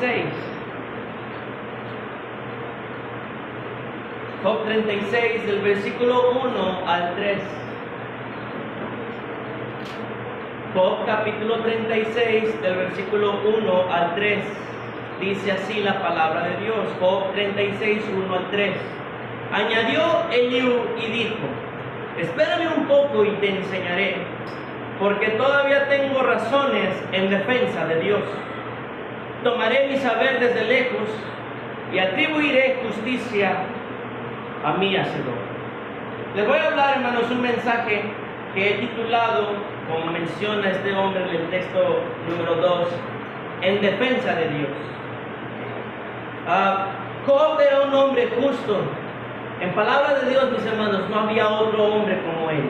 36. Job 36, del versículo 1 al 3. Job capítulo 36, del versículo 1 al 3. Dice así la palabra de Dios. Job 36, 1 al 3. Añadió Eliú y dijo: espérame un poco y te enseñaré, porque todavía tengo razones en defensa de Dios. Tomaré mi saber desde lejos y atribuiré justicia a mi Hacedor. Les voy a hablar, hermanos, un mensaje que he titulado, como menciona este hombre en el texto número 2, en defensa de Dios. Job era un hombre justo. En palabra de Dios, mis hermanos, no había otro hombre como él.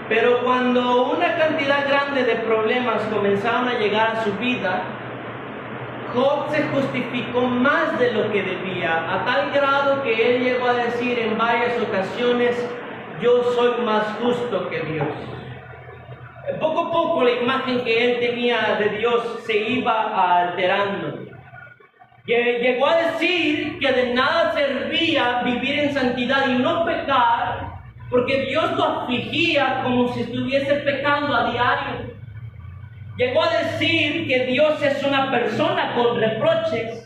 Pero cuando una cantidad grande de problemas comenzaron a llegar a su vida, Job se justificó más de lo que debía, a tal grado que él llegó a decir en varias ocasiones: yo soy más justo que Dios. Poco a poco la imagen que él tenía de Dios se iba alterando. Llegó a decir que de nada servía vivir en santidad y no pecar, porque Dios lo afligía como si estuviese pecando a diario. Llegó a decir que Dios es una persona con reproches,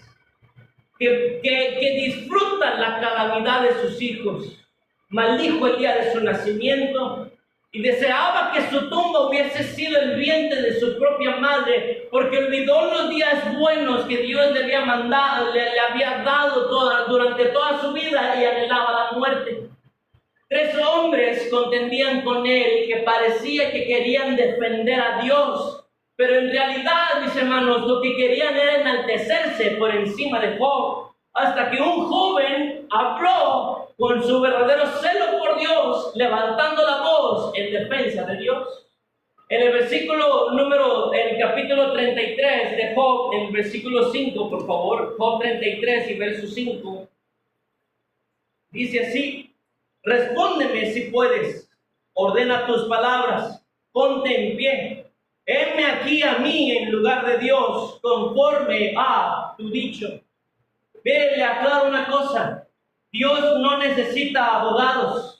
que disfruta la calamidad de sus hijos. Maldijo el día de su nacimiento y deseaba que su tumba hubiese sido el vientre de su propia madre, porque olvidó los días buenos que Dios le había mandado, le había dado durante toda su vida, y anhelaba la muerte. 3 hombres contendían con él que parecía que querían defender a Dios, pero en realidad, mis hermanos, lo que querían era enaltecerse por encima de Job, hasta que un joven habló con su verdadero celo por Dios, levantando la voz en defensa de Dios. En el capítulo 33 de Job, en el versículo 5, por favor, Job 33 y verso 5, dice así: respóndeme si puedes, ordena tus palabras, ponte en pie, heme aquí a mí en lugar de Dios, conforme a tu dicho. Ve, le aclaro una cosa: Dios no necesita abogados.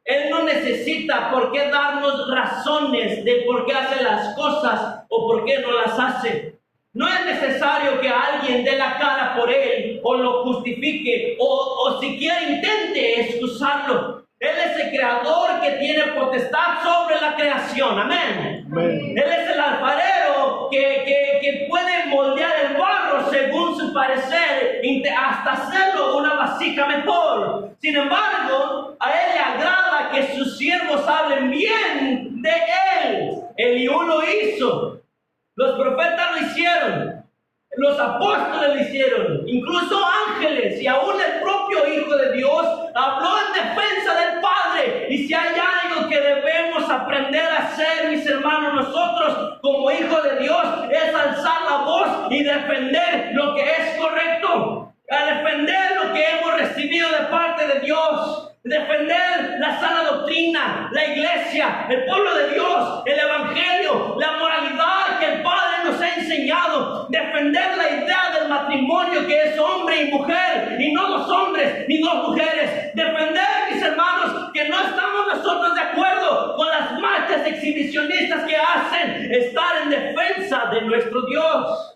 Él no necesita por qué darnos razones de por qué hace las cosas o por qué no las hace. No es necesario que alguien dé la cara por él o lo justifique o siquiera intente excusarlo. Él es el creador que tiene potestad sobre la creación. Amén. Amén. Él es el alfarero que puede moldear el barro según su parecer, hasta hacerlo una vasija mejor. Sin embargo, a él le agrada que sus siervos hablen bien de él. Eliú lo hizo. Los profetas lo hicieron. Los apóstoles lo hicieron. Incluso ángeles y aún el propio Hijo de Dios habló en defensa del Padre. Y si hay algo que debemos aprender a hacer, mis hermanos, nosotros como hijos de Dios, es alzar la voz y defender lo que es correcto, a defender lo que hemos recibido de parte de Dios, defender la sana doctrina, la iglesia, el pueblo de Dios, el evangelio, la moralidad que el Padre nos ha enseñado, defender la idea del matrimonio que es hombre y mujer y no 2 hombres ni 2 mujeres, defender, mis hermanos, que no estamos nosotros de acuerdo con las marchas exhibicionistas que hacen, estar en defensa de nuestro Dios.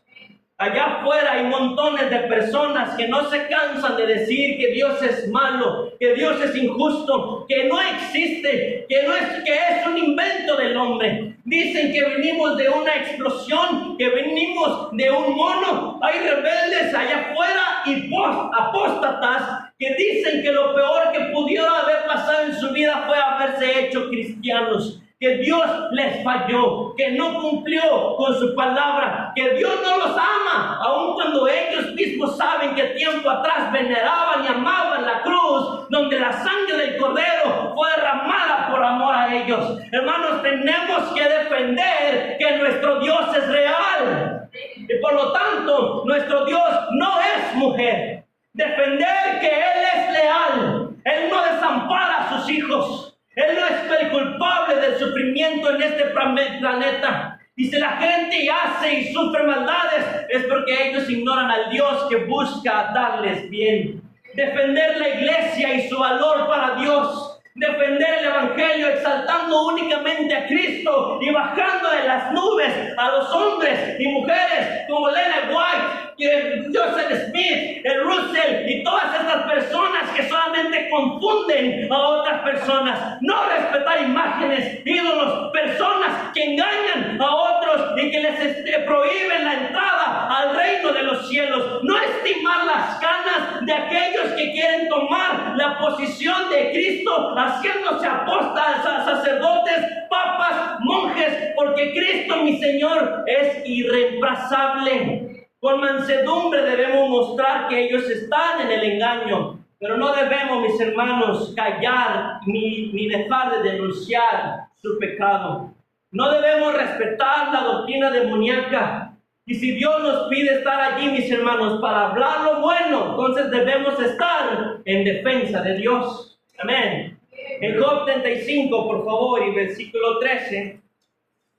Allá afuera hay montones de personas que no se cansan de decir que Dios es malo, que Dios es injusto, que no existe, que es un invento del hombre. Dicen que venimos de una explosión, que venimos de un mono. Hay rebeldes allá afuera y apóstatas que dicen que lo peor que pudieron haber pasado en su vida fue haberse hecho cristianos. Que Dios les falló, que no cumplió con su palabra, que Dios no los ama, aun cuando ellos mismos saben que tiempo atrás veneraban y amaban la cruz, donde la sangre del Cordero fue derramada por amor a ellos. Hermanos, tenemos que defender que nuestro Dios es real. Y por lo tanto, nuestro Dios no es mujer. Defender que Él es leal. Él no desampara a sus hijos. Él no es el culpable del sufrimiento en este planeta. Y si la gente hace y sufre maldades, es porque ellos ignoran al Dios que busca darles bien. Defender la iglesia y su valor para Dios. Defender el Evangelio exaltando únicamente a Cristo y bajando de las nubes a los hombres y mujeres como Leonard White, Joseph Smith, el Russell y todas estas personas que solamente confunden a otras personas. No respetar imágenes, ídolos, personas que engañan a otros y que les prohíben la entrada al reino de los cielos. No estimar las ganas de aquellos que quieren tomar la posición de Cristo, haciéndose apóstoles, sacerdotes, papas, monjes, porque Cristo, mi Señor, es irreemplazable. Con mansedumbre debemos mostrar que ellos están en el engaño, pero no debemos, mis hermanos, callar ni dejar de denunciar su pecado. No debemos respetar la doctrina demoníaca. Y si Dios nos pide estar allí, mis hermanos, para hablar lo bueno, entonces debemos estar en defensa de Dios. Amén. En Job 35, por favor, y versículo 13.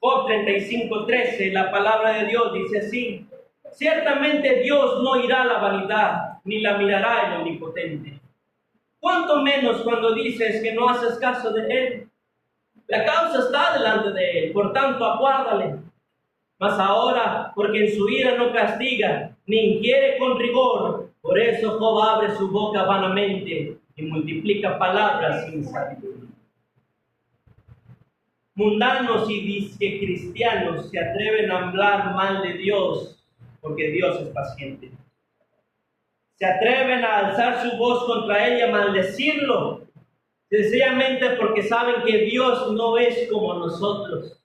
Job 35, 13, la palabra de Dios dice así: ciertamente Dios no irá a la vanidad, ni la mirará el omnipotente. ¿Cuánto menos cuando dices que no haces caso de Él? La causa está delante de Él, por tanto aguárdale. Mas ahora, porque en su ira no castiga, ni inquiere con rigor, por eso Job abre su boca vanamente y multiplica palabras sin sabiduría. Mundanos y disque cristianos se atreven a hablar mal de Dios porque Dios es paciente. Se atreven a alzar su voz contra Él y a maldecirlo, sencillamente porque saben que Dios no es como nosotros.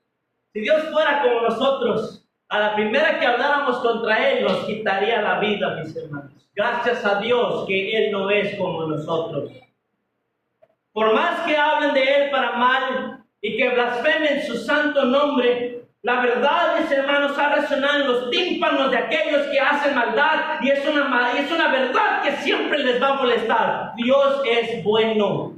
Si Dios fuera como nosotros, a la primera que habláramos contra Él nos quitaría la vida, mis hermanos. Gracias a Dios que Él no es como nosotros. Por más que hablen de Él para mal y que blasfemen su santo nombre, la verdad, mis hermanos, ha resonado en los tímpanos de aquellos que hacen maldad, y es una verdad que siempre les va a molestar. Dios es bueno.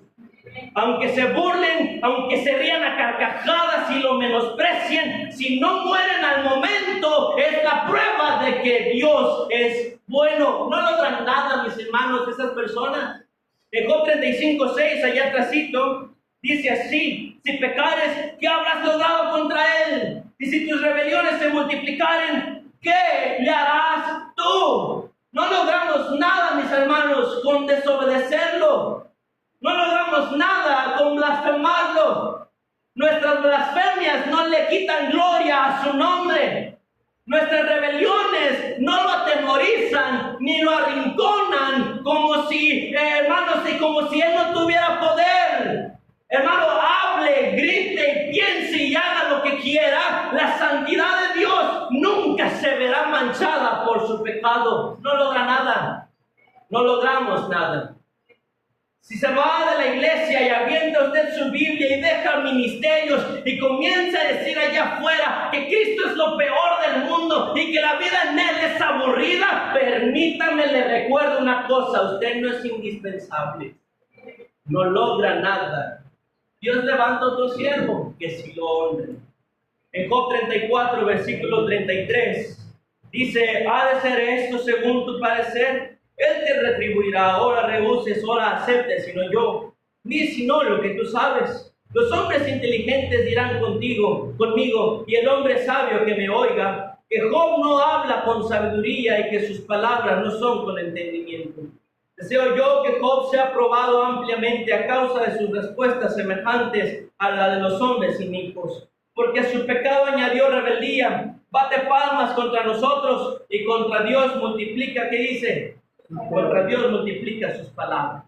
Aunque se burlen, aunque se rían a carcajadas y lo menosprecien, si no mueren al momento, es la prueba de que Dios es bueno. No logran nada, mis hermanos, esas personas. En Job 35, 6, allá atrásito, dice así: si pecares, ¿qué habrás logrado contra Él? Y si tus rebeliones se multiplicaren, ¿qué le harás tú? No logramos nada, mis hermanos, con desobedecerlo. No logramos nada con blasfemarlo. Nuestras blasfemias no le quitan gloria a su nombre. Nuestras rebeliones no lo atemorizan ni lo arrinconan como si, hermanos, como si Él no tuviera poder. Hermano, hable, grite, piense y haga lo que quiera. La santidad de Dios nunca se verá manchada por su pecado. No logra nada. No logramos nada. Si se va de la iglesia y avienta usted su Biblia y deja ministerios y comienza a decir allá afuera que Cristo es lo peor del mundo y que la vida en Él es aburrida, permítame, le recuerdo una cosa: usted no es indispensable. No logra nada. Dios levanta otro siervo que si lo honre. En Job 34, versículo 33, dice: ¿ha de ser esto según tu parecer? Él te retribuirá, ahora rehuses, ahora aceptes, sino yo. Ni sino lo que tú sabes. Los hombres inteligentes dirán conmigo, y el hombre sabio que me oiga, que Job no habla con sabiduría y que sus palabras no son con entendimiento. Deseo yo que Job sea probado ampliamente a causa de sus respuestas semejantes a la de los hombres inicuos, porque a su pecado añadió rebeldía, bate palmas contra nosotros y contra Dios multiplica, ¿qué dice? Contra Dios multiplica sus palabras.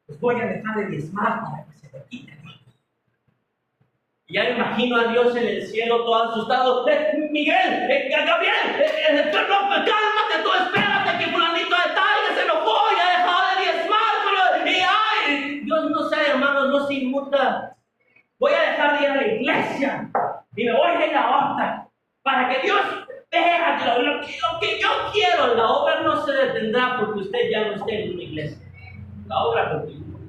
Pues voy a dejar de diezmar para que se me quite. Y ya imagino a Dios en el cielo todo asustado. Miguel, Gabriel, cálmate, tú espérate que fulanito de tal que se enojó y ha dejado de diezmar. Y ay, Dios no sé, hermanos, no se inmuta. Voy a dejar de ir a la iglesia y me voy a ir a otra para que Dios vea que lo que yo quiero. La obra no se detendrá porque usted ya no esté en una iglesia. La obra continúa.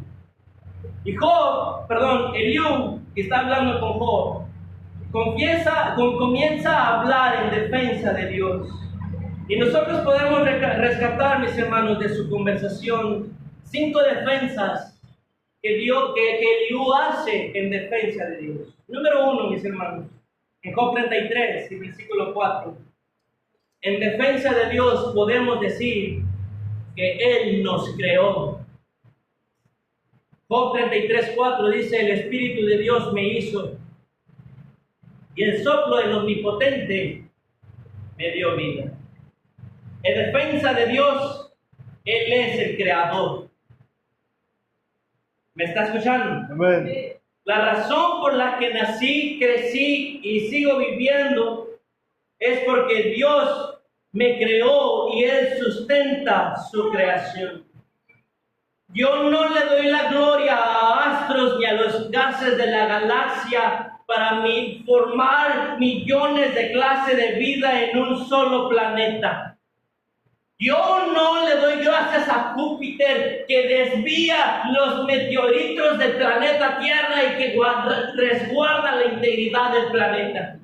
Y Eliú, que está hablando con Job, comienza a hablar en defensa de Dios. Y nosotros podemos rescatar, mis hermanos, de su conversación 5 defensas que Eliú hace en defensa de Dios. Número 1, mis hermanos, en Job 33, y versículo 4. En defensa de Dios podemos decir que Él nos creó. Job 33, 4 dice: el Espíritu de Dios me hizo, y el soplo del Omnipotente me dio vida. En defensa de Dios, Él es el creador. ¿Me está escuchando? Amén. La razón por la que nací, crecí y sigo viviendo es porque Dios me creó y Él sustenta su creación. Yo no le doy la gloria a astros ni a los gases de la galaxia para formar millones de clases de vida en un solo planeta. Yo no le doy gracias a Júpiter, que desvía los meteoritos del planeta Tierra y que resguarda la integridad del planeta.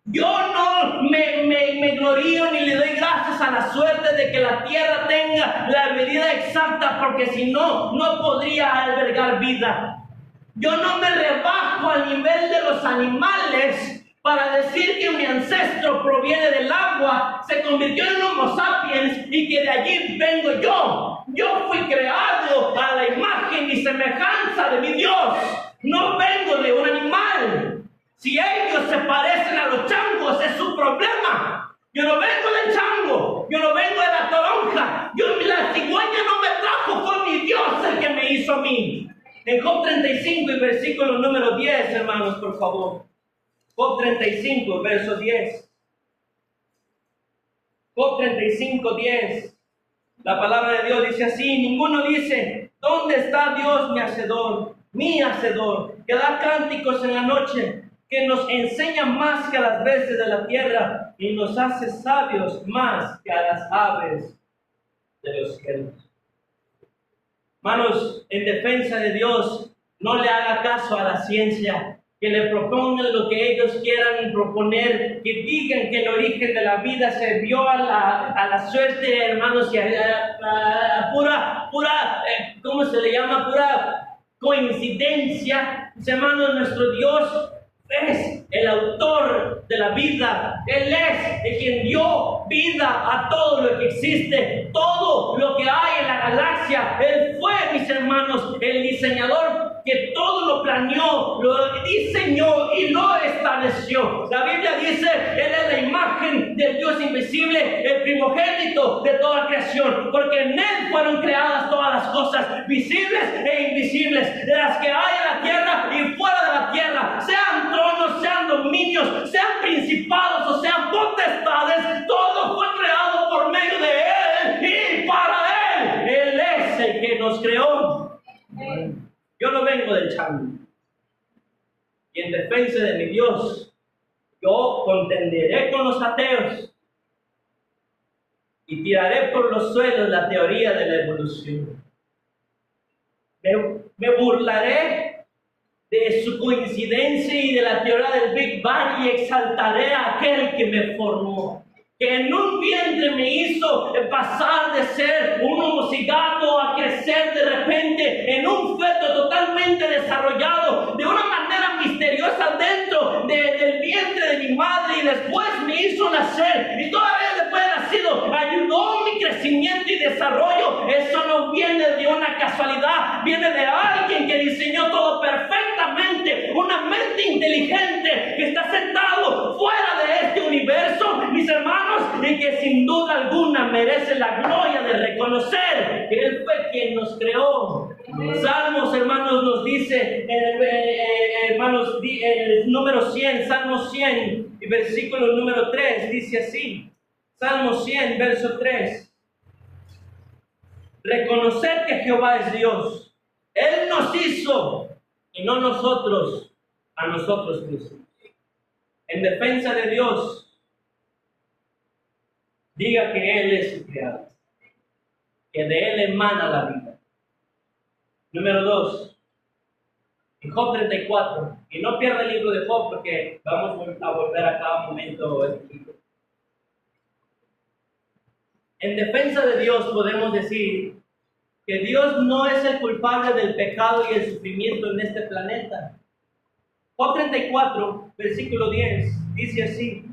Yo no me glorío ni le doy gracias a la suerte de que la Tierra tenga la medida exacta, porque si no, no podría albergar vida. Yo no me rebajo al nivel de los animales para decir que mi ancestro proviene del agua, se convirtió en Homo sapiens y que de allí vengo yo. Yo fui creado a la imagen y semejanza de mi Dios. No vengo de un animal. Si ellos se parecen a los changos, es su problema. Yo no vengo del chango, yo no vengo de la toronja. La cigüeña no me trajo, fue mi Dios el que me hizo a mí. En Job 35 y versículo número 10, hermanos, por favor. Job 35, verso 10. Job 35, 10. La palabra de Dios dice así: ninguno dice, ¿dónde está Dios mi hacedor? Mi hacedor, que da cánticos en la noche, que nos enseña más que a las bestias de la tierra y nos hace sabios más que a las aves de los cielos. Hermanos, en defensa de Dios, no le haga caso a la ciencia, que le propongan lo que ellos quieran proponer, que digan que el origen de la vida se vio a la suerte, hermanos, y a pura, ¿cómo se le llama? Pura coincidencia. Hermanos, nuestro Dios es el autor de la vida. Él es el quien dio vida a todo lo que existe, todo lo que hay en la galaxia. Él fue, mis hermanos, el diseñador que todo lo planeó, lo diseñó y lo estableció. La Biblia dice: Él es la imagen del Dios invisible, el primogénito de toda la creación, porque en Él fueron creadas todas las cosas, visibles e invisibles, de las que hay en la tierra y fuera de la tierra, sean tronos, sean dominios, sean principados o sean potestades. Todo fue creado por medio de Él y para Él. Él es el que nos creó. Yo no vengo del chango. Y en defensa de mi Dios, yo contenderé con los ateos y tiraré por los suelos la teoría de la evolución. Me burlaré de su coincidencia y de la teoría del Big Bang y exaltaré a aquel que me formó, que en un vientre me hizo pasar de ser un homocigato a crecer de repente en un feto totalmente desarrollado de una manera misteriosa dentro del vientre de mi madre, y después me hizo nacer, y todavía después de nacido ayudó mi crecimiento y desarrollo. Eso no viene de una casualidad, viene de alguien que diseñó todo perfectamente, una mente inteligente que está sentado fuera de este universo, mis hermanos, y que sin duda alguna merece la gloria de reconocer que Él fue quien nos creó. Salmos, hermanos, nos dice, hermanos, el número 100, Salmo 100, y versículo número 3, dice así, Salmo 100, verso 3. Reconocer que Jehová es Dios. Él nos hizo y no nosotros a nosotros mismos. En defensa de Dios, diga que Él es su creador, que de Él emana la vida. Número 2, En Job 34. Y no pierda el libro de Job porque vamos a volver a cada momento. En defensa de Dios podemos decir que Dios no es el culpable del pecado y el sufrimiento en este planeta. Job 34, versículo 10, dice así: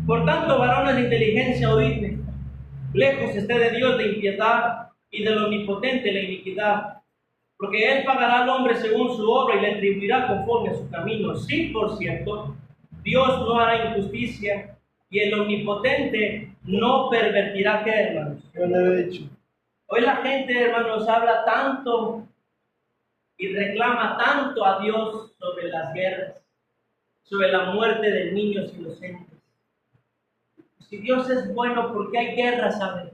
por tanto, varones de inteligencia, oídme, lejos esté de Dios de impiedad y del omnipotente la iniquidad, porque Él pagará al hombre según su obra y le atribuirá conforme a su camino. Sí, por cierto, Dios no hará injusticia y el omnipotente no pervertirá. ¿Qué, hermanos? Hoy la gente, hermanos, habla tanto y reclama tanto a Dios sobre las guerras, sobre la muerte de niños inocentes. Si Dios es bueno, ¿por qué hay guerras, saben?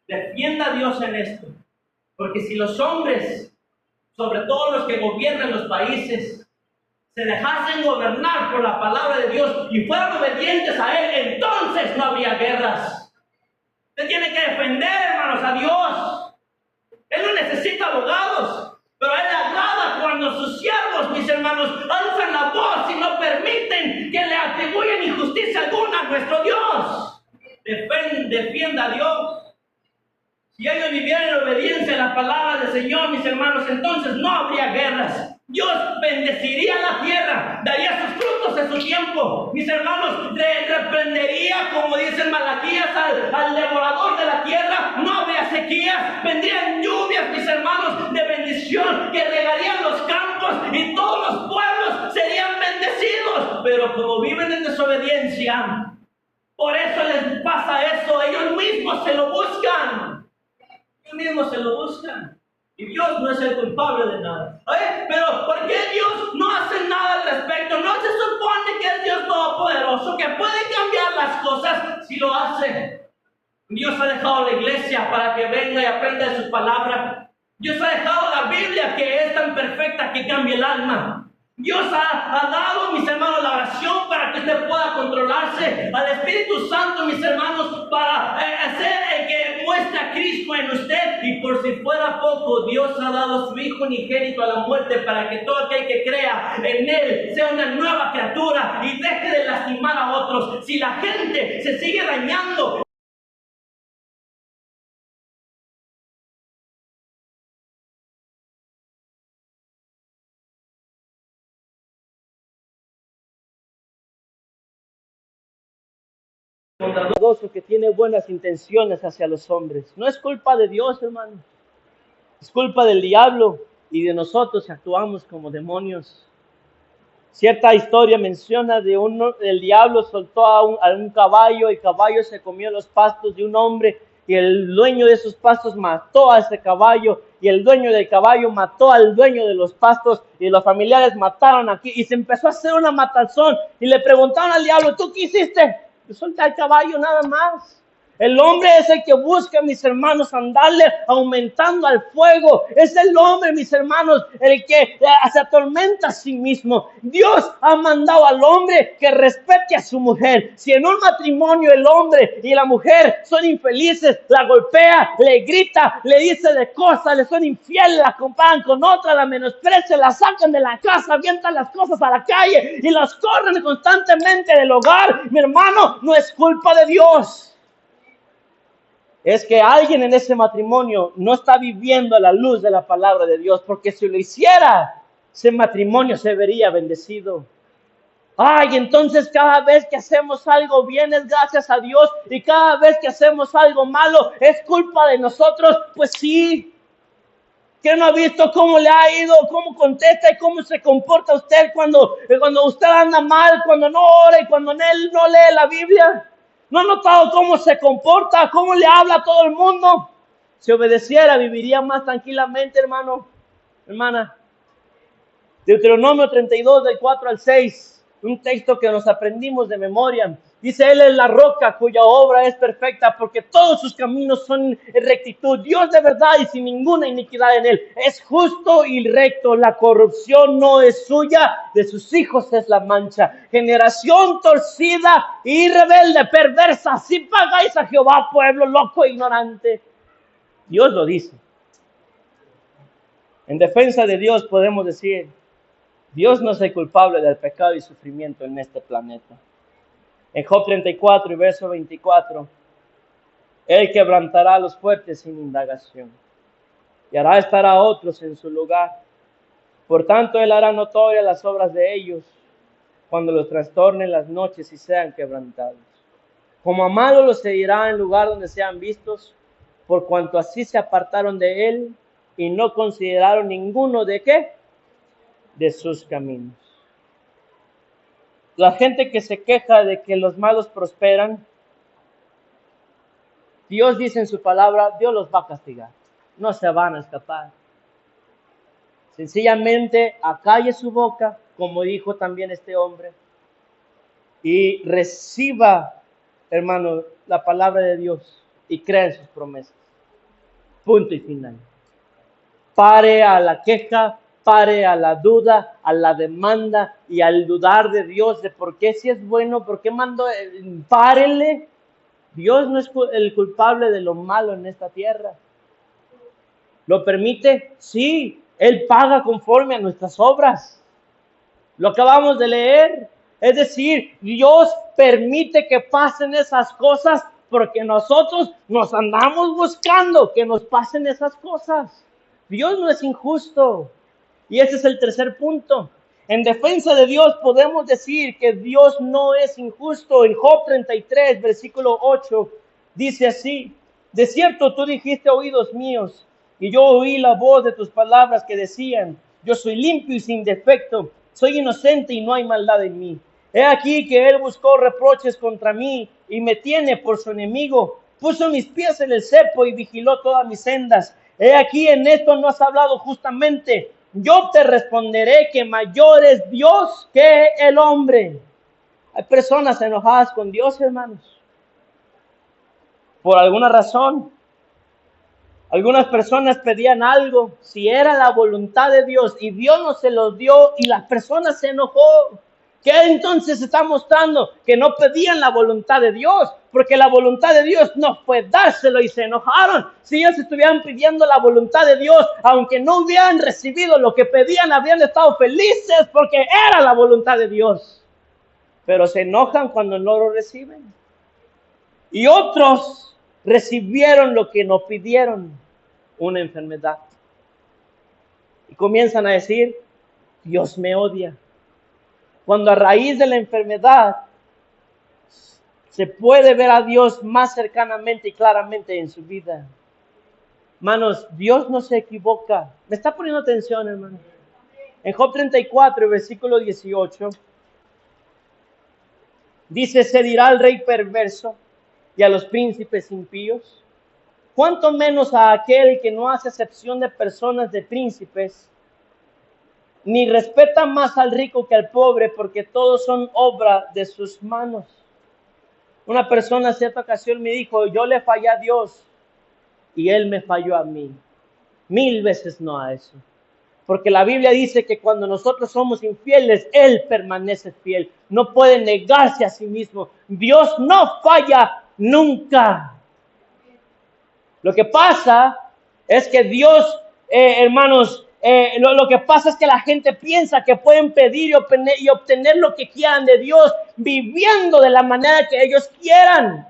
Defienda a Dios en esto. Porque si los hombres, sobre todo los que gobiernan los países, se dejasen gobernar por la palabra de Dios y fueran obedientes a Él, entonces no habría guerras. Usted tiene que defender, hermanos, a Dios. Él no necesita abogados, pero a Él le agrada cuando sus siervos, mis hermanos, alzan la voz y no permiten que le atribuyan injusticia alguna a nuestro Dios. Defienda a Dios. Si ellos vivieran en obediencia a la palabra del Señor, mis hermanos, entonces no habría guerras. Dios bendeciría la tierra, daría sus frutos en su tiempo. Mis hermanos, reprendería, como dice Malaquías, al devorador de la tierra. No habría sequías, vendrían lluvias, mis hermanos, de bendición que regarían los campos y todos los pueblos serían bendecidos. Pero como viven en desobediencia, por eso les pasa eso. Ellos mismos se lo buscan. Ellos mismos se lo buscan. Y Dios no es el culpable de nada. Pero ¿por qué Dios no hace nada al respecto? ¿No se supone que es Dios todopoderoso, que puede cambiar las cosas si lo hace? Dios ha dejado la iglesia para que venga y aprenda de su palabra. Dios ha dejado la Biblia, que es tan perfecta que cambia el alma. Dios ha dado, mis hermanos, la oración para que usted pueda controlarse, al Espíritu Santo, mis hermanos, para hacer que muestre a Cristo en usted. Y por si fuera poco, Dios ha dado a su Hijo unigénito a la muerte para que todo aquel que crea en Él sea una nueva criatura y deje de lastimar a otros. Si la gente se sigue dañando, bondadoso, que tiene buenas intenciones hacia los hombres. No es culpa de Dios, hermano. Es culpa del diablo y de nosotros que actuamos como demonios. Cierta historia menciona de el diablo soltó a un caballo, el caballo se comió los pastos de un hombre y el dueño de esos pastos mató a ese caballo y el dueño del caballo mató al dueño de los pastos y los familiares mataron aquí y se empezó a hacer una matazón y le preguntaron al diablo: ¿tú qué hiciste? Yo solté al caballo nada más. El hombre es el que busca, mis hermanos, andarle aumentando al fuego. Es el hombre, mis hermanos, el que se atormenta a sí mismo. Dios ha mandado al hombre que respete a su mujer. Si en un matrimonio el hombre y la mujer son infelices, la golpea, le grita, le dice de cosas, le son infieles, la comparan con otra, la menosprecian, la sacan de la casa, avientan las cosas a la calle y las corren constantemente del hogar, mi hermano, no es culpa de Dios. Es que alguien en ese matrimonio no está viviendo a la luz de la palabra de Dios, porque si lo hiciera, ese matrimonio se vería bendecido. Ay, entonces cada vez que hacemos algo bien es gracias a Dios y cada vez que hacemos algo malo es culpa de nosotros. Pues sí. ¿Quién no ha visto cómo le ha ido, cómo contesta y cómo se comporta usted cuando usted anda mal, cuando no ora y cuando él no lee la Biblia? ¿No ha notado cómo se comporta, cómo le habla a todo el mundo? Si obedeciera, viviría más tranquilamente, hermano, hermana. Deuteronomio 32, del 4 al 6, un texto que nos aprendimos de memoria. Dice: Él es la roca cuya obra es perfecta, porque todos sus caminos son rectitud. Dios de verdad y sin ninguna iniquidad en Él. Es justo y recto. La corrupción no es suya, de sus hijos es la mancha. Generación torcida y rebelde, perversa, si pagáis a Jehová, pueblo loco e ignorante. Dios lo dice. En defensa de Dios podemos decir, Dios no es el culpable del pecado y sufrimiento en este planeta. En Job 34 y verso 24, Él quebrantará a los fuertes sin indagación y hará estar a otros en su lugar. Por tanto, Él hará notorias las obras de ellos cuando los trastornen las noches y sean quebrantados. Como a malos los seguirá en lugar donde sean vistos, por cuanto así se apartaron de Él y no consideraron ninguno de ¿qué? De sus caminos. La gente que se queja de que los malos prosperan, Dios dice en su palabra, Dios los va a castigar. No se van a escapar. Sencillamente acalle su boca, como dijo también este hombre, y reciba, hermano, la palabra de Dios y crea en sus promesas. Punto y final. Pare a la queja, pare a la duda, a la demanda y al dudar de Dios, de por qué si es bueno, por qué mandó, párele. Dios no es el culpable de lo malo en esta tierra. ¿Lo permite? Sí, Él paga conforme a nuestras obras. Lo acabamos de leer. Es decir, Dios permite que pasen esas cosas porque nosotros nos andamos buscando que nos pasen esas cosas. Dios no es injusto. Y ese es el tercer punto. En defensa de Dios podemos decir que Dios no es injusto. En Job 33, versículo 8, dice así: de cierto tú dijiste oídos míos, y yo oí la voz de tus palabras que decían, yo soy limpio y sin defecto, soy inocente y no hay maldad en mí. He aquí que él buscó reproches contra mí y me tiene por su enemigo. Puso mis pies en el cepo y vigiló todas mis sendas. He aquí en esto no has hablado justamente. Yo te responderé que mayor es Dios que el hombre. Hay personas enojadas con Dios, hermanos, por alguna razón. Algunas personas pedían algo, si era la voluntad de Dios, y Dios no se los dio, y la persona se enojó. ¿Qué entonces está mostrando? Que no pedían la voluntad de Dios, porque la voluntad de Dios no fue dárselo y se enojaron. Si ellos estuvieran pidiendo la voluntad de Dios, aunque no hubieran recibido lo que pedían, habrían estado felices porque era la voluntad de Dios. Pero se enojan cuando no lo reciben. Y otros recibieron lo que no pidieron, una enfermedad. Y comienzan a decir, Dios me odia. Cuando a raíz de la enfermedad se puede ver a Dios más cercanamente y claramente en su vida. Hermanos, Dios no se equivoca. ¿Me está poniendo atención, hermano? En Job 34, versículo 18, dice, se dirá al rey perverso y a los príncipes impíos, cuánto menos a aquel que no hace excepción de personas, de príncipes, ni respeta más al rico que al pobre, porque todos son obra de sus manos. Una persona en cierta ocasión me dijo, yo le fallé a Dios y Él me falló a mí. 1000 veces no a eso. Porque la Biblia dice que cuando nosotros somos infieles, Él permanece fiel. No puede negarse a sí mismo. Dios no falla nunca. Lo que pasa es que Dios, hermanos, lo que pasa es que la gente piensa que pueden pedir y obtener lo que quieran de Dios, viviendo de la manera que ellos quieran.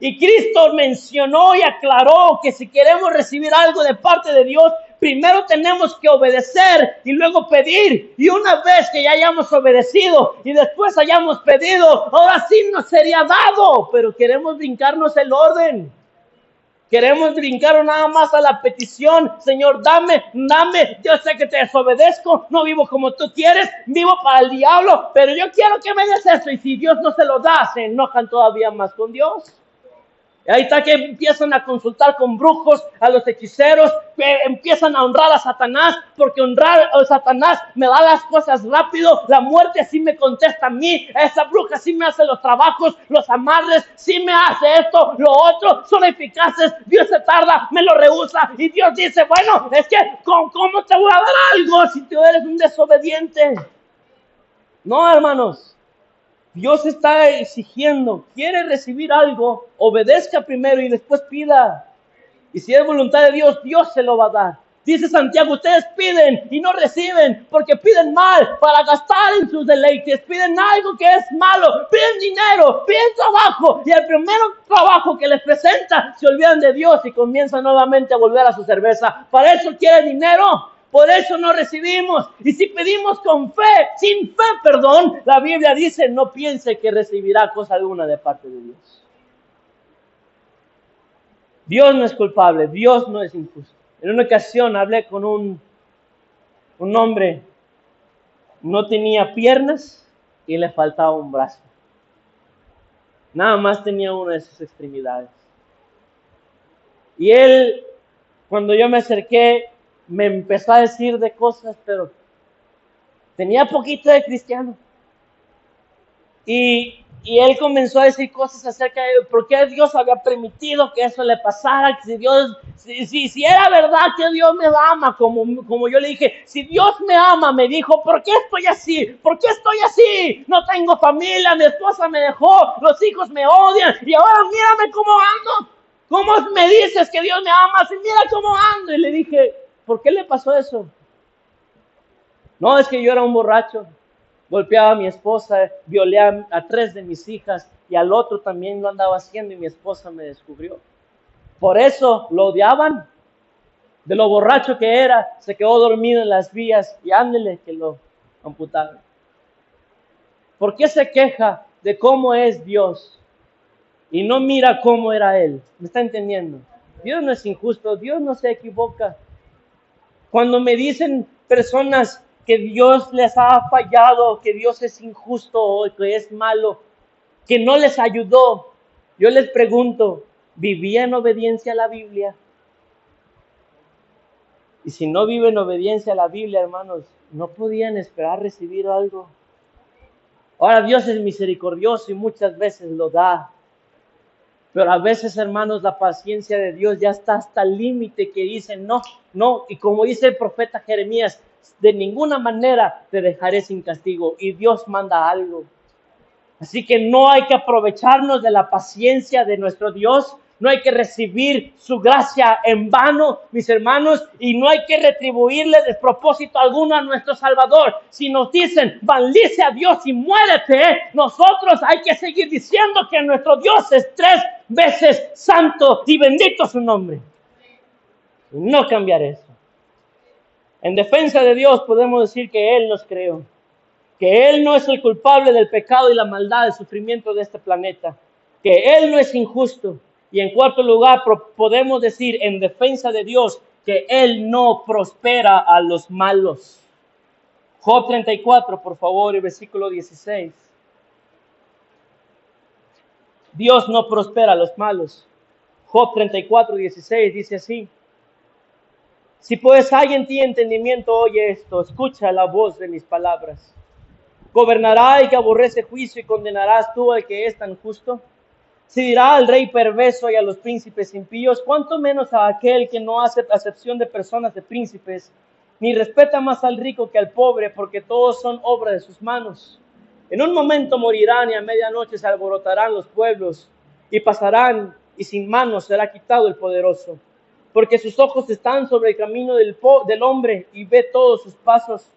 Y Cristo mencionó y aclaró que si queremos recibir algo de parte de Dios, primero tenemos que obedecer y luego pedir. Y una vez que ya hayamos obedecido y después hayamos pedido, ahora sí nos sería dado. Pero queremos brincarnos el orden. Queremos brincar nada más a la petición, Señor, dame, yo sé que te desobedezco, no vivo como tú quieres, vivo para el diablo, pero yo quiero que me des eso, y si Dios no se lo da, se enojan todavía más con Dios. Y ahí está que empiezan a consultar con brujos, a los hechiceros, que empiezan a honrar a Satanás, porque honrar a Satanás me da las cosas rápido, la muerte sí me contesta a mí, esa bruja sí me hace los trabajos, los amarres, sí me hace esto, lo otro, son eficaces, Dios se tarda, me lo rehúsa, y Dios dice, bueno, es que, ¿cómo te voy a dar algo si tú eres un desobediente? No, hermanos. Dios está exigiendo, quiere recibir algo, obedezca primero y después pida. Y si es voluntad de Dios, Dios se lo va a dar. Dice Santiago, ustedes piden y no reciben porque piden mal para gastar en sus deleites. Piden algo que es malo, piden dinero, piden trabajo y el primer trabajo que les presenta se olvidan de Dios y comienzan nuevamente a volver a su cerveza. Para eso quiere dinero, por eso no recibimos. Y si pedimos con fe, sin fe, perdón, la Biblia dice, no piense que recibirá cosa alguna de parte de Dios. Dios no es culpable, Dios no es injusto. En una ocasión hablé con un hombre, no tenía piernas y le faltaba un brazo. Nada más tenía una de sus extremidades. Y él, cuando yo me acerqué, me empezó a decir de cosas, pero tenía poquito de cristiano. Y él comenzó a decir cosas acerca de por qué Dios había permitido que eso le pasara, que si era verdad que Dios me ama, como yo le dije, si Dios me ama, me dijo, ¿por qué estoy así? ¿Por qué estoy así? No tengo familia, mi esposa me dejó, los hijos me odian y ahora mírame cómo ando. ¿Cómo me dices que Dios me ama? Si mira cómo ando. Y le dije, ¿por qué le pasó eso? No, es que yo era un borracho. Golpeaba a mi esposa, violé a 3 de mis hijas y al otro también lo andaba haciendo y mi esposa me descubrió. Por eso lo odiaban. De lo borracho que era, se quedó dormido en las vías y ándele que lo amputaron. ¿Por qué se queja de cómo es Dios y no mira cómo era Él? ¿Me está entendiendo? Dios no es injusto, Dios no se equivoca. Cuando me dicen personas que Dios les ha fallado, que Dios es injusto o que es malo, que no les ayudó, yo les pregunto, ¿vivía en obediencia a la Biblia? Y si no viven en obediencia a la Biblia, hermanos, no podían esperar recibir algo. Ahora Dios es misericordioso y muchas veces lo da. Pero a veces, hermanos, la paciencia de Dios ya está hasta el límite que dice, no. Y como dice el profeta Jeremías, de ninguna manera te dejaré sin castigo. Y Dios manda algo. Así que no hay que aprovecharnos de la paciencia de nuestro Dios. No hay que recibir su gracia en vano, mis hermanos, y no hay que retribuirle despropósito alguno a nuestro Salvador. Si nos dicen, maldice a Dios y muérete, nosotros hay que seguir diciendo que nuestro Dios es 3 veces santo y bendito su nombre. No cambiar eso. En defensa de Dios podemos decir que Él nos creó, que Él no es el culpable del pecado y la maldad, del sufrimiento de este planeta, que Él no es injusto. Y en cuarto lugar, podemos decir en defensa de Dios que Él no prospera a los malos. Job 34, por favor, el versículo 16. Dios no prospera a los malos. Job 34, 16 dice así. Si pues hay en ti entendimiento, oye esto, escucha la voz de mis palabras. ¿Gobernará el que aborrece juicio y condenarás tú al que es tan justo? Se dirá al rey perverso y a los príncipes impíos, cuánto menos a aquel que no hace acepción de personas de príncipes, ni respeta más al rico que al pobre, porque todos son obra de sus manos. En un momento morirán y a medianoche se alborotarán los pueblos, y pasarán, y sin manos será quitado el poderoso. Porque sus ojos están sobre el camino del hombre, y ve todos sus pasos.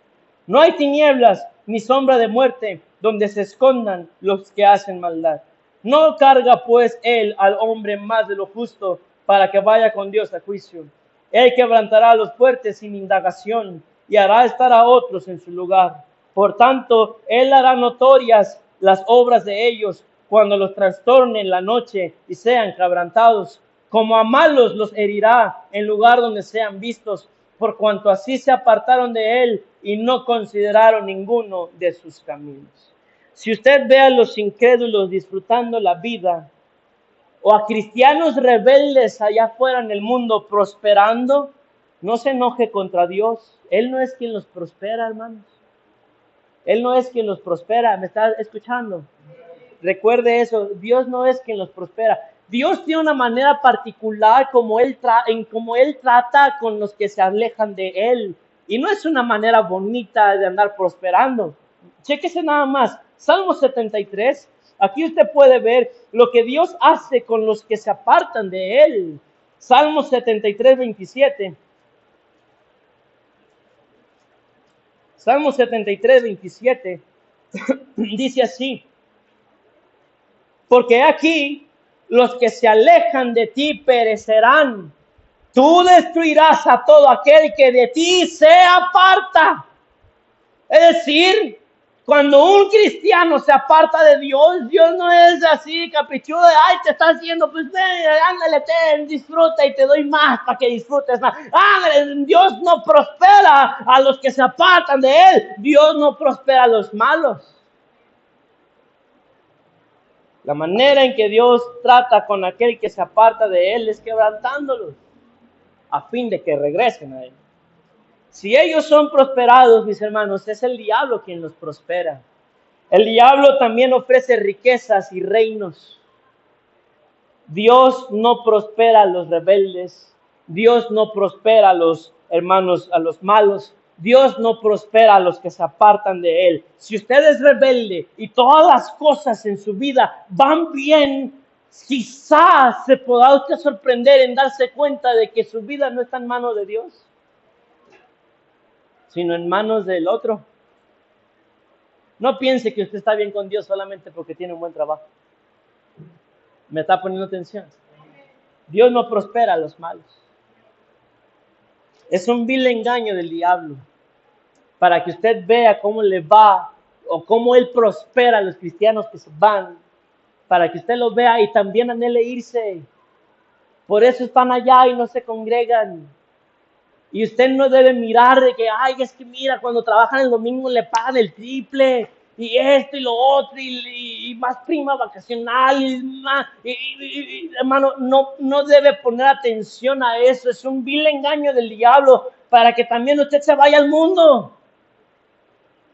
No hay tinieblas, ni sombra de muerte, donde se escondan los que hacen maldad. No carga pues él al hombre más de lo justo para que vaya con Dios a juicio. Él quebrantará a los fuertes sin indagación y hará estar a otros en su lugar. Por tanto, él hará notorias las obras de ellos cuando los trastorne en la noche y sean quebrantados. Como a malos los herirá en lugar donde sean vistos, por cuanto así se apartaron de él y no consideraron ninguno de sus caminos. Si usted ve a los incrédulos disfrutando la vida, o a cristianos rebeldes allá afuera en el mundo prosperando, no se enoje contra Dios. Él no es quien los prospera, hermanos. Él no es quien los prospera. ¿Me está escuchando? Recuerde eso. Dios no es quien los prospera. Dios tiene una manera particular como Él trata con los que se alejan de Él. Y no es una manera bonita de andar prosperando. Chéquese nada más. Salmo 73, aquí usted puede ver lo que Dios hace con los que se apartan de Él. Salmo 73, 27. Salmo 73, 27 dice así: porque aquí los que se alejan de ti perecerán. Tú destruirás a todo aquel que de ti se aparta. Es decir, cuando un cristiano se aparta de Dios, Dios no es así caprichudo de, ay, te está haciendo, pues ven, ándale, disfruta y te doy más para que disfrutes más. Ándale, Dios no prospera a los que se apartan de Él. Dios no prospera a los malos. La manera en que Dios trata con aquel que se aparta de Él es quebrantándolos, a fin de que regresen a Él. Si ellos son prosperados, mis hermanos, es el diablo quien los prospera. El diablo también ofrece riquezas y reinos. Dios no prospera a los rebeldes. Dios no prospera a los hermanos, a los malos. Dios no prospera a los que se apartan de Él. Si usted es rebelde y todas las cosas en su vida van bien, quizás se podrá usted sorprender en darse cuenta de que su vida no está en manos de Dios, sino en manos del otro. No piense que usted está bien con Dios solamente porque tiene un buen trabajo. ¿Me está poniendo atención? Dios no prospera a los malos. Es un vil engaño del diablo para que usted vea cómo le va o cómo él prospera a los cristianos que se van, para que usted lo vea y también anhele irse. Por eso están allá y no se congregan. Y usted no debe mirar de que, ay, es que mira, cuando trabajan el domingo le pagan el triple, y esto y lo otro, y más prima vacacional, hermano, no debe poner atención a eso. Es un vil engaño del diablo para que también usted se vaya al mundo.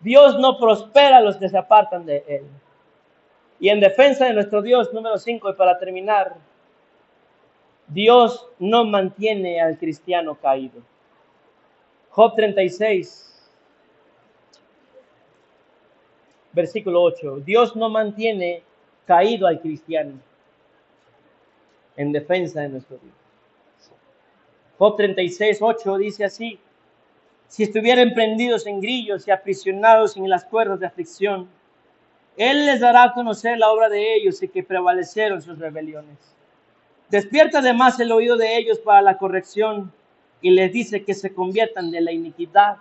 Dios no prospera a los que se apartan de Él. Y en defensa de nuestro Dios, número 5, y para terminar, Dios no mantiene al cristiano caído. Job 36, versículo 8. Dios no mantiene caído al cristiano, en defensa de nuestro Dios. Job 36, 8 dice así: si estuvieran prendidos en grillos y aprisionados en las cuerdas de aflicción, Él les dará a conocer la obra de ellos y que prevalecieron sus rebeliones. Despierta además el oído de ellos para la corrección y les dice que se conviertan de la iniquidad.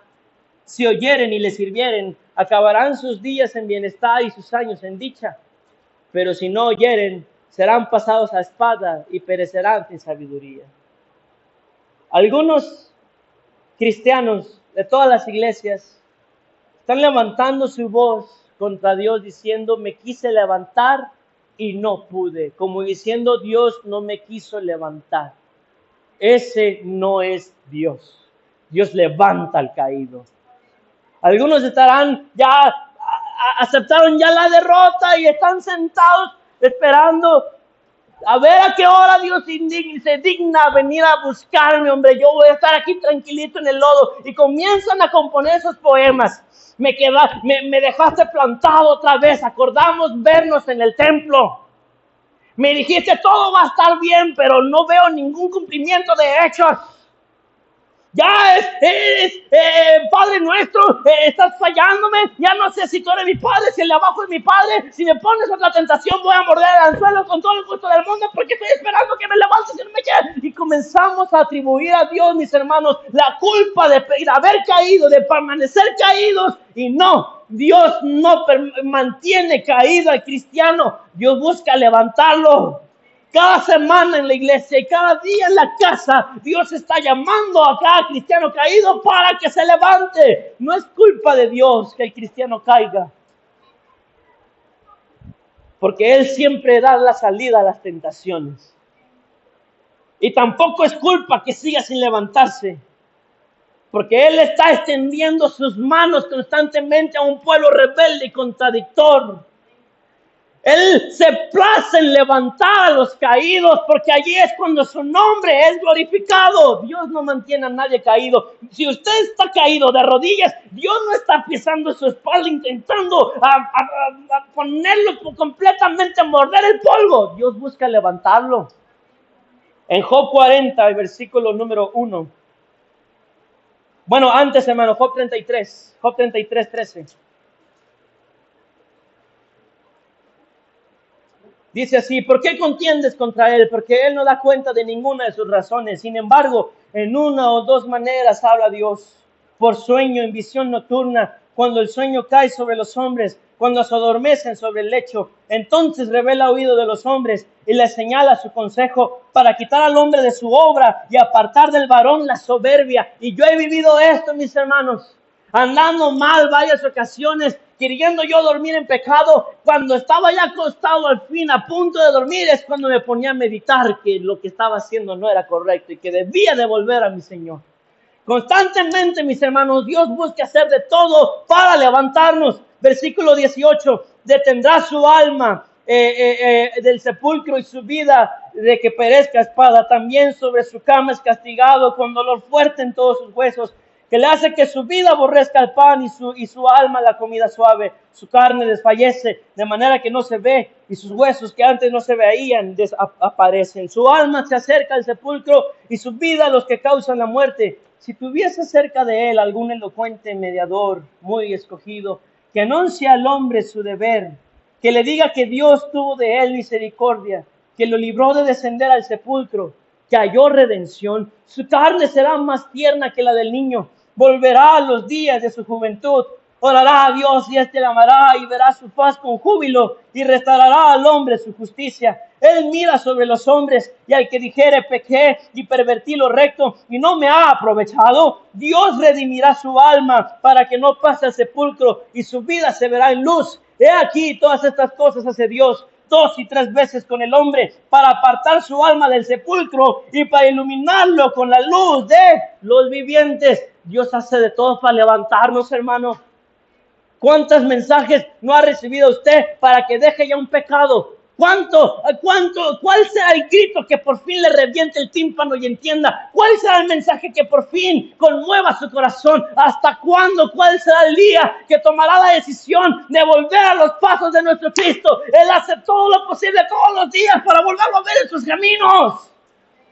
Si oyeren y les sirvieren, acabarán sus días en bienestar y sus años en dicha. Pero si no oyeren, serán pasados a espada y perecerán sin sabiduría. Algunos cristianos de todas las iglesias están levantando su voz contra Dios diciendo, me quise levantar y no pude. Como diciendo, Dios no me quiso levantar. Ese no es Dios. Dios levanta al caído. Algunos estarán ya, aceptaron ya la derrota y están sentados esperando a ver a qué hora Dios se digna venir a buscarme, hombre. Yo voy a estar aquí tranquilito en el lodo. Y comienzan a componer esos poemas. Me dejaste plantado otra vez. Acordamos vernos en el templo. Me dijiste todo va a estar bien, pero no veo ningún cumplimiento de hechos. Ya Padre nuestro, estás fallándome. Ya no sé si tú eres mi padre, si el de abajo es mi padre. Si me pones otra tentación, voy a morder el anzuelo con todo el gusto del mundo, porque estoy esperando que me levantes y no me quieres. Y comenzamos a atribuir a Dios, mis hermanos, la culpa de haber caído, de permanecer caídos. Y no, Dios no mantiene caído al cristiano. Dios busca levantarlo. Cada semana en la iglesia y cada día en la casa, Dios está llamando a cada cristiano caído para que se levante. No es culpa de Dios que el cristiano caiga, porque Él siempre da la salida a las tentaciones. Y tampoco es culpa que siga sin levantarse, porque Él está extendiendo sus manos constantemente a un pueblo rebelde y contradictor. Él se place en levantar a los caídos, porque allí es cuando su nombre es glorificado. Dios no mantiene a nadie caído. Si usted está caído de rodillas, Dios no está pisando su espalda intentando a ponerlo completamente a morder el polvo. Dios busca levantarlo. En Job 40, el versículo número 1, Bueno, antes, hermano, Job 33, 13. Dice así: ¿por qué contiendes contra él? Porque él no da cuenta de ninguna de sus razones. Sin embargo, en una o dos maneras habla Dios: por sueño, en visión nocturna, cuando el sueño cae sobre los hombres, cuando se adormecen sobre el lecho. Entonces revela oído de los hombres y les señala su consejo, para quitar al hombre de su obra y apartar del varón la soberbia. Y yo he vivido esto, mis hermanos, andando mal varias ocasiones, queriendo yo dormir en pecado. Cuando estaba ya acostado al fin, a punto de dormir, es cuando me ponía a meditar que lo que estaba haciendo no era correcto y que debía de volver a mi Señor. Constantemente, mis hermanos, Dios busca hacer de todo para levantarnos. Versículo 18: detendrá su alma del sepulcro y su vida de que perezca espada. También sobre su cama es castigado con dolor fuerte en todos sus huesos, que le hace que su vida aborrezca el pan y su alma la comida suave. Su carne desfallece de manera que no se ve, y sus huesos que antes no se veían desaparecen. Su alma se acerca al sepulcro y su vida a los que causan la muerte. Si tuviese cerca de él algún elocuente mediador muy escogido, que anuncie al hombre su deber, que le diga que Dios tuvo de él misericordia, que lo libró de descender al sepulcro, que halló redención, su carne será más tierna que la del niño, volverá a los días de su juventud, orará a Dios y éste le amará y verá su paz con júbilo y restaurará al hombre su justicia. Él mira sobre los hombres y al que dijere pequé y pervertí lo recto y no me ha aprovechado, Dios redimirá su alma para que no pase al sepulcro y su vida se verá en luz. He aquí todas estas cosas hace Dios 2 y 3 veces con el hombre para apartar su alma del sepulcro y para iluminarlo con la luz de los vivientes. Dios hace de todo para levantarnos, hermano. ¿Cuántos mensajes no ha recibido usted para que deje ya un pecado? ¿Cuál será el grito que por fin le reviente el tímpano y entienda? ¿Cuál será el mensaje que por fin conmueva su corazón? ¿Hasta cuándo? ¿Cuál será el día que tomará la decisión de volver a los pasos de nuestro Cristo? Él hace todo lo posible todos los días para volverlo a ver en sus caminos.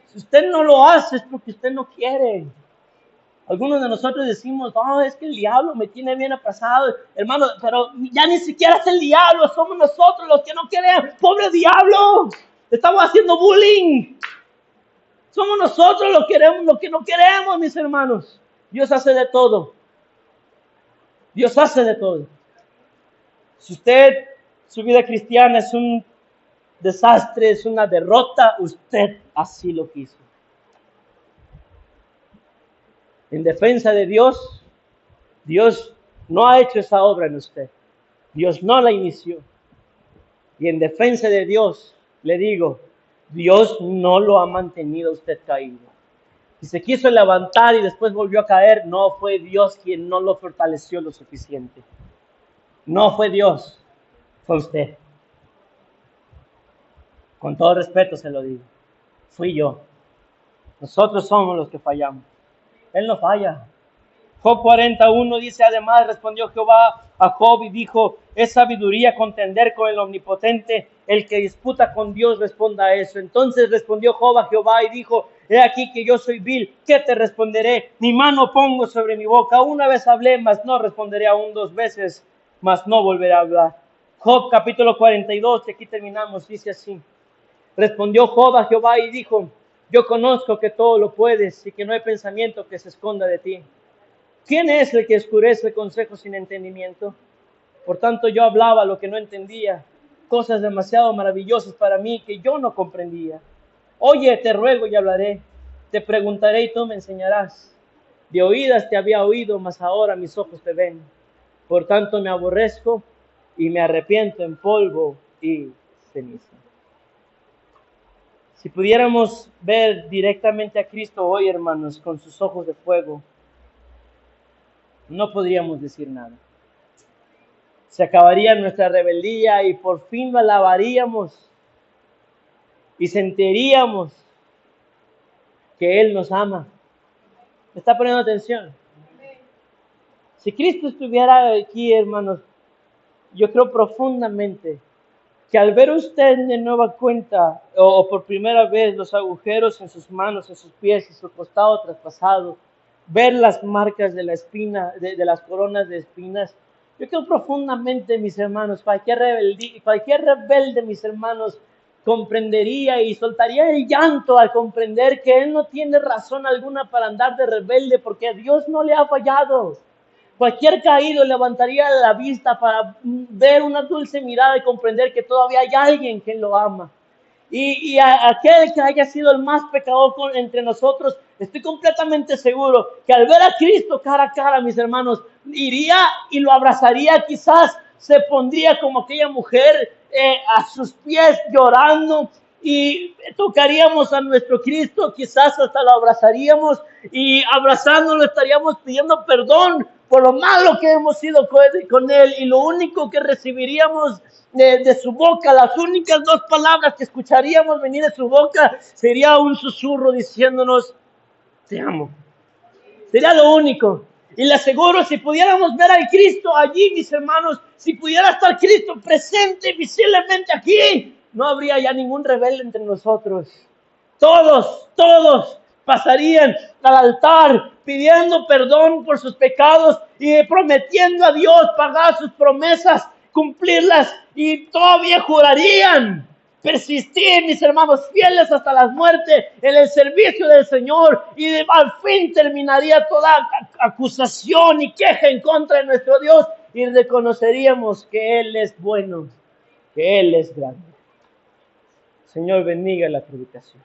Si usted no lo hace es porque usted no quiere. Algunos de nosotros decimos: no, es que el diablo me tiene bien apresado. Hermano, pero ya ni siquiera es el diablo, somos nosotros los que no queremos. ¡Pobre diablo! Estamos haciendo bullying. Somos nosotros los que no queremos, mis hermanos. Dios hace de todo. Dios hace de todo. Si usted, su vida cristiana es un desastre, es una derrota, usted así lo quiso. En defensa de Dios, Dios no ha hecho esa obra en usted. Dios no la inició. Y en defensa de Dios, le digo, Dios no lo ha mantenido usted caído. Si se quiso levantar y después volvió a caer, no fue Dios quien no lo fortaleció lo suficiente. No fue Dios, fue usted. Con todo respeto se lo digo. Fui yo. Nosotros somos los que fallamos. Él no falla. Job 41 dice: además respondió Jehová a Job y dijo: es sabiduría contender con el omnipotente, el que disputa con Dios responda a eso. Entonces respondió Job a Jehová y dijo: he aquí que yo soy vil, ¿qué te responderé? Mi mano pongo sobre mi boca, una vez hablé, mas no responderé aún 2 veces, mas no volveré a hablar. Job capítulo 42, y aquí terminamos, dice así: respondió Job a Jehová y dijo: yo conozco que todo lo puedes y que no hay pensamiento que se esconda de ti. ¿Quién es el que oscurece el consejo sin entendimiento? Por tanto yo hablaba lo que no entendía, cosas demasiado maravillosas para mí que yo no comprendía. Oye, te ruego y hablaré, te preguntaré y tú me enseñarás. De oídas te había oído, mas ahora mis ojos te ven. Por tanto me aborrezco y me arrepiento en polvo y ceniza. Si pudiéramos ver directamente a Cristo hoy, hermanos, con sus ojos de fuego, no podríamos decir nada. Se acabaría nuestra rebeldía y por fin lo alabaríamos y sentiríamos que Él nos ama. ¿Me está poniendo atención? Si Cristo estuviera aquí, hermanos, yo creo profundamente que al ver usted de nueva cuenta o por primera vez los agujeros en sus manos, en sus pies y su costado traspasado, ver las marcas de la espina, de las coronas de espinas. Yo creo profundamente, mis hermanos, cualquier rebelde, mis hermanos, comprendería y soltaría el llanto al comprender que él no tiene razón alguna para andar de rebelde, porque Dios no le ha fallado. Cualquier caído levantaría la vista para ver una dulce mirada y comprender que todavía hay alguien que lo ama. Y aquel que haya sido el más pecador entre nosotros, estoy completamente seguro que al ver a Cristo cara a cara, mis hermanos, iría y lo abrazaría, quizás se pondría como aquella mujer a sus pies llorando y tocaríamos a nuestro Cristo, quizás hasta lo abrazaríamos y abrazándolo estaríamos pidiendo perdón por lo malo que hemos sido con él, y lo único que recibiríamos de su boca, las únicas dos palabras que escucharíamos venir de su boca sería un susurro diciéndonos: te amo. Sería lo único. Y le aseguro, si pudiéramos ver al Cristo allí, mis hermanos, si pudiera estar Cristo presente visiblemente aquí, no habría ya ningún rebelde entre nosotros. Todos pasarían al altar pidiendo perdón por sus pecados y prometiendo a Dios pagar sus promesas, cumplirlas, y todavía jurarían persistir, mis hermanos, fieles hasta la muerte en el servicio del Señor, y al fin terminaría toda acusación y queja en contra de nuestro Dios, y reconoceríamos que Él es bueno, que Él es grande. Señor, bendiga la predicación.